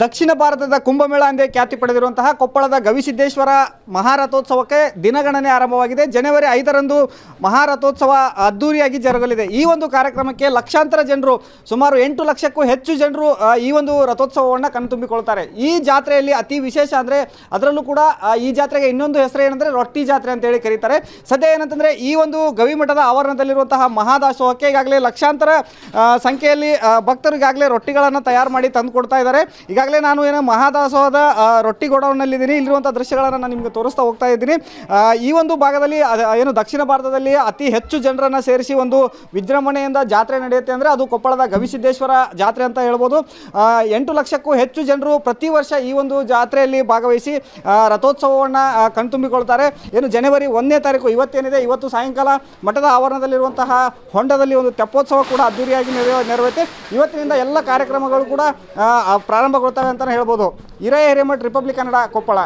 ದಕ್ಷಿಣ ಭಾರತದ ಕುಂಭಮೇಳ ಎಂದೇ ಖ್ಯಾತಿ ಪಡೆದಿರುವಂತಹ ಕೊಪ್ಪಳದ ಗವಿಸಿದ್ದೇಶ್ವರ ಮಹಾರಥೋತ್ಸವಕ್ಕೆ ದಿನಗಣನೆ ಆರಂಭವಾಗಿದೆ. ಜನವರಿ 5ರಂದು ಮಹಾರಥೋತ್ಸವ ಅದ್ದೂರಿಯಾಗಿ ಜರುಗಲಿದೆ. ಈ ಒಂದು ಕಾರ್ಯಕ್ರಮಕ್ಕೆ ಲಕ್ಷಾಂತರ ಜನರು, ಸುಮಾರು 8 ಲಕ್ಷಕ್ಕೂ ಹೆಚ್ಚು ಜನರು ಈ ಒಂದು ರಥೋತ್ಸವವನ್ನು ಕಣ್ತುಂಬಿಕೊಳ್ತಾರೆ. ಈ ಜಾತ್ರೆಯಲ್ಲಿ ಅತಿ ವಿಶೇಷ ಅಂದರೆ ಅದರಲ್ಲೂ ಕೂಡ ಈ ಜಾತ್ರೆಗೆ ಇನ್ನೊಂದು ಹೆಸರು ಏನಂದರೆ ರೊಟ್ಟಿ ಜಾತ್ರೆ ಅಂತೇಳಿ ಕರೀತಾರೆ. ಸದ್ಯ ಏನಂತಂದರೆ ಈ ಒಂದು ಗವಿಮಠದ ಆವರಣದಲ್ಲಿರುವಂತಹ ಮಹಾದಾಸೋಹಕ್ಕೆ ಈಗಾಗಲೇ ಲಕ್ಷಾಂತರ ಸಂಖ್ಯೆಯಲ್ಲಿ ಭಕ್ತರಿಗಾಗಲೇ ರೊಟ್ಟಿಗಳನ್ನು ತಯಾರು ಮಾಡಿ ತಂದು ಕೊಡ್ತಾ ಇದ್ದಾರೆ. ಈಗಾಗಲೇ ನಾನು ಮಹಾದಾಸೋಹದ ರೊಟ್ಟಿ ಗೋಡೌನ್ನಲ್ಲಿದ್ದೀನಿ. ಇಲ್ಲಿರುವಂಥ ದೃಶ್ಯಗಳನ್ನು ನಾನು ನಿಮಗೆ ತೋರಿಸ್ತಾ ಹೋಗ್ತಾ ಇದ್ದೀನಿ. ಈ ಒಂದು ಭಾಗದಲ್ಲಿ ದಕ್ಷಿಣ ಭಾರತದಲ್ಲಿ ಅತಿ ಹೆಚ್ಚು ಜನರನ್ನು ಸೇರಿಸಿ ಒಂದು ವಿಜೃಂಭಣೆಯಿಂದ ಜಾತ್ರೆ ನಡೆಯುತ್ತೆ ಅಂದರೆ ಅದು ಕೊಪ್ಪಳದ ಗವಿಸಿದ್ದೇಶ್ವರ ಜಾತ್ರೆ ಅಂತ ಹೇಳ್ಬೋದು. 8 ಲಕ್ಷಕ್ಕೂ ಹೆಚ್ಚು ಜನರು ಪ್ರತಿ ವರ್ಷ ಈ ಒಂದು ಜಾತ್ರೆಯಲ್ಲಿ ಭಾಗವಹಿಸಿ ರಥೋತ್ಸವವನ್ನು ಕಣ್ತುಂಬಿಕೊಳ್ತಾರೆ. ಜನವರಿ 1ನೇ ತಾರೀಕು ಇವತ್ತೇನಿದೆ, ಇವತ್ತು ಸಾಯಂಕಾಲ ಮಠದ ಆವರಣದಲ್ಲಿರುವಂತಹ ಹೊಂಡದಲ್ಲಿ ಒಂದು ತೆಪ್ಪೋತ್ಸವ ಕೂಡ ಅದ್ದೂರಿಯಾಗಿ ನೆರವೇರುತ್ತೆ. ಇವತ್ತಿನಿಂದ ಎಲ್ಲ ಕಾರ್ಯಕ್ರಮಗಳು ಕೂಡ ಪ್ರಾರಂಭಗೊಳ್ತವೆ ಅಂತಲೇ ಹೇಳ್ಬೋದು. ಹಿರೇಮಠ ರಿಪಬ್ಲಿಕ್ ಕನ್ನಡ, ಕೊಪ್ಪಳ.